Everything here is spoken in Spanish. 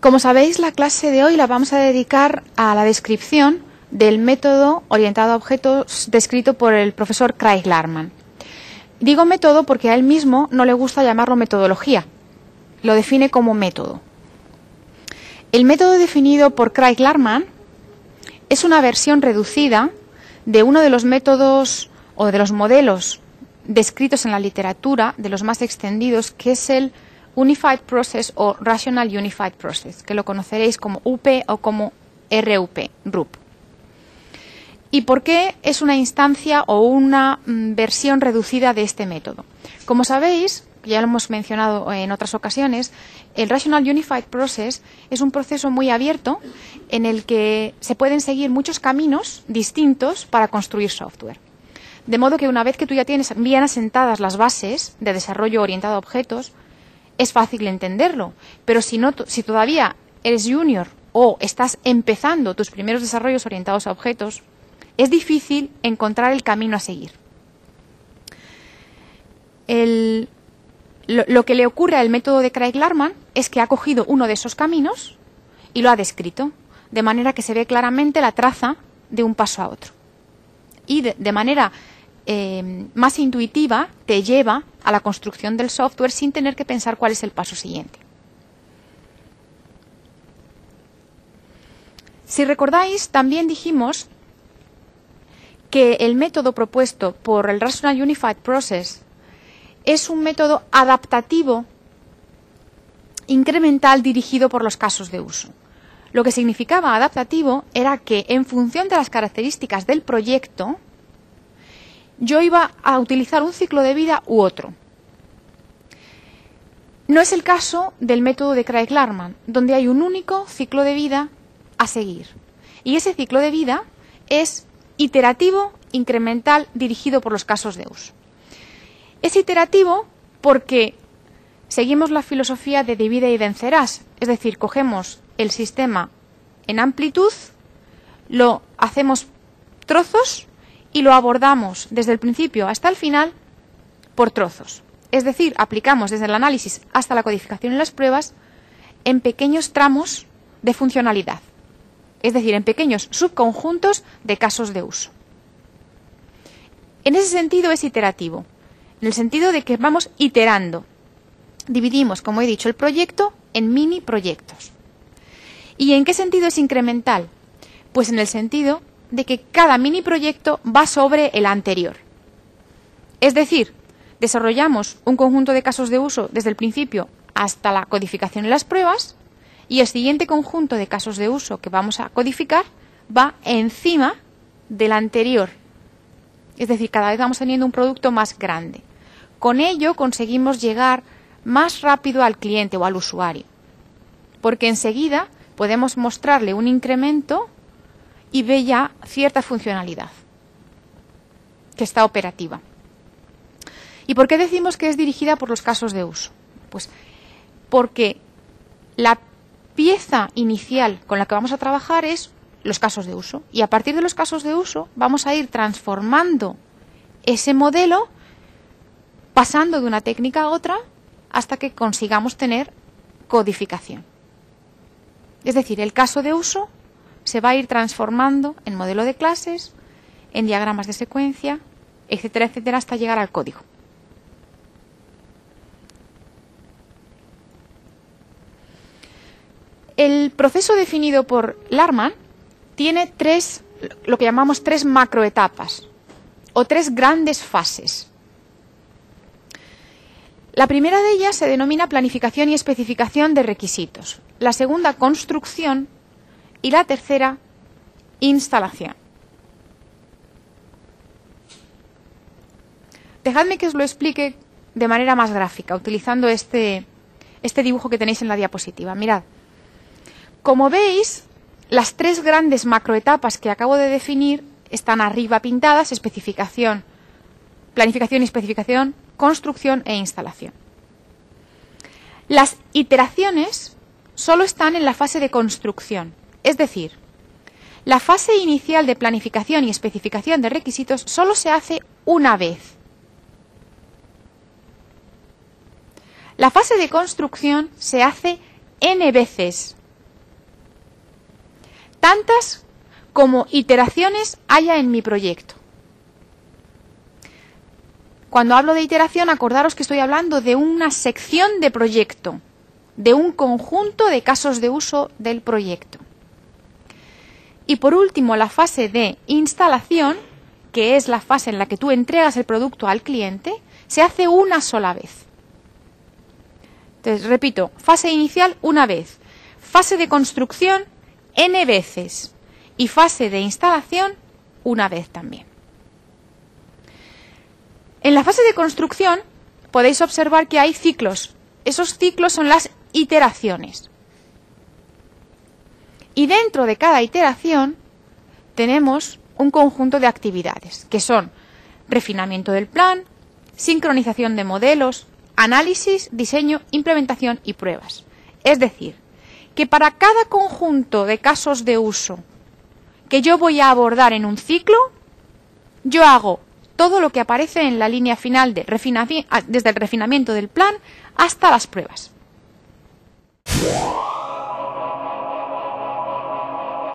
Como sabéis, la clase de hoy la vamos a dedicar a la descripción del método orientado a objetos descrito por el profesor Craig Larman. Digo método porque a él mismo no le gusta llamarlo metodología, lo define como método. El método definido por Craig Larman es una versión reducida de uno de los métodos o de los modelos descritos en la literatura, de los más extendidos, que es el Unified Process o Rational Unified Process, que lo conoceréis como UP o como RUP. ¿Y por qué es una instancia o una versión reducida de este método? Como sabéis, ya lo hemos mencionado en otras ocasiones, el Rational Unified Process es un proceso muy abierto en el que se pueden seguir muchos caminos distintos para construir software. De modo que una vez que tú ya tienes bien asentadas las bases de desarrollo orientado a objetos, es fácil entenderlo. Pero si todavía eres junior o estás empezando tus primeros desarrollos orientados a objetos, es difícil encontrar el camino a seguir. Lo que le ocurre al método de Craig Larman es que ha cogido uno de esos caminos y lo ha descrito, de manera que se ve claramente la traza de un paso a otro. Y de manera más intuitiva te lleva a la construcción del software sin tener que pensar cuál es el paso siguiente. Si recordáis, también dijimos que el método propuesto por el Rational Unified Process es un método adaptativo incremental dirigido por los casos de uso. Lo que significaba adaptativo era que en función de las características del proyecto, yo iba a utilizar un ciclo de vida u otro. No es el caso del método de Craig Larman, donde hay un único ciclo de vida a seguir. Y ese ciclo de vida es iterativo, incremental, dirigido por los casos de uso. Es iterativo porque seguimos la filosofía de divide y vencerás, es decir, cogemos el sistema en amplitud, lo hacemos trozos y lo abordamos desde el principio hasta el final por trozos. Es decir, aplicamos desde el análisis hasta la codificación y las pruebas en pequeños tramos de funcionalidad, es decir, en pequeños subconjuntos de casos de uso. En ese sentido es iterativo, en el sentido de que vamos iterando. Dividimos, como he dicho, el proyecto en mini proyectos. ¿Y en qué sentido es incremental? Pues en el sentido de que cada mini proyecto va sobre el anterior. Es decir, desarrollamos un conjunto de casos de uso desde el principio hasta la codificación y las pruebas, y el siguiente conjunto de casos de uso que vamos a codificar va encima del anterior. Es decir, cada vez vamos teniendo un producto más grande. Con ello conseguimos llegar más rápido al cliente o al usuario, porque enseguida podemos mostrarle un incremento y ve ya cierta funcionalidad que está operativa. ¿Y por qué decimos que es dirigida por los casos de uso? Pues porque la pieza inicial con la que vamos a trabajar es los casos de uso, y a partir de los casos de uso vamos a ir transformando ese modelo, pasando de una técnica a otra hasta que consigamos tener codificación. Es decir, el caso de uso se va a ir transformando en modelo de clases, en diagramas de secuencia, etcétera, etcétera, hasta llegar al código. El proceso definido por Larman tiene lo que llamamos tres macroetapas o tres grandes fases. La primera de ellas se denomina planificación y especificación de requisitos, la segunda construcción y la tercera instalación. Dejadme que os lo explique de manera más gráfica, utilizando este dibujo que tenéis en la diapositiva. Mirad, como veis, las tres grandes macroetapas que acabo de definir están arriba pintadas: especificación, planificación y especificación, construcción e instalación. Las iteraciones solo están en la fase de construcción, es decir, la fase inicial de planificación y especificación de requisitos solo se hace una vez. La fase de construcción se hace n veces tantas como iteraciones haya en mi proyecto. Cuando hablo de iteración, acordaros que estoy hablando de una sección de proyecto, de un conjunto de casos de uso del proyecto. Y por último, la fase de instalación, que es la fase en la que tú entregas el producto al cliente, se hace una sola vez. Entonces, repito, fase inicial una vez, fase de construcción n veces y fase de instalación una vez también. En la fase de construcción podéis observar que hay ciclos. Esos ciclos son las iteraciones. Y dentro de cada iteración tenemos un conjunto de actividades, que son refinamiento del plan, sincronización de modelos, análisis, diseño, implementación y pruebas. Es decir, que para cada conjunto de casos de uso que yo voy a abordar en un ciclo, yo hago todo lo que aparece en la línea final de desde el refinamiento del plan hasta las pruebas.